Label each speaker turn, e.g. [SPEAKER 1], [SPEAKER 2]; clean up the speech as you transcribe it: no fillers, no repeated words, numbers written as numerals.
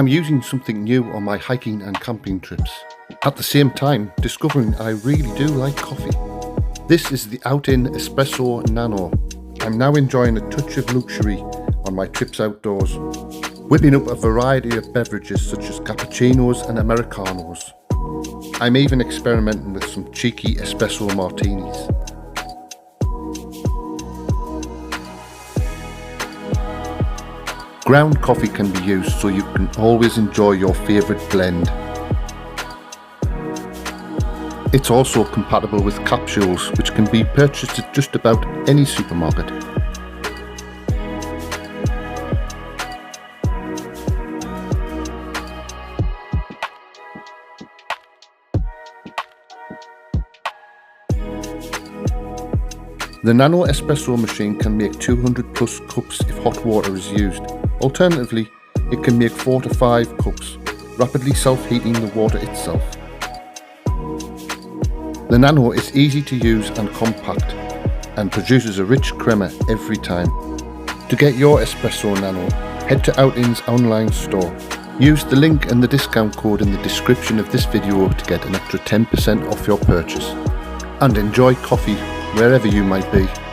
[SPEAKER 1] I'm using something new on my hiking and camping trips. At the same time, discovering I really do like coffee. This is the OutIn Espresso Nano. I'm now enjoying a touch of luxury on my trips outdoors, whipping up a variety of beverages such as cappuccinos and Americanos. I'm even experimenting with some cheeky espresso martinis. Ground coffee can be used so you can always enjoy your favourite blend. It's also compatible with capsules, which can be purchased at just about any supermarket. The Nano Espresso machine can make 200 plus cups if hot water is used. Alternatively, it can make 4 to 5 cups, rapidly self-heating the water itself. The Nano is easy to use and compact, and produces a rich crema every time. To get your Espresso Nano, head to OutIn's online store. Use the link and the discount code in the description of this video to get an extra 10% off your purchase. And enjoy coffee wherever you might be.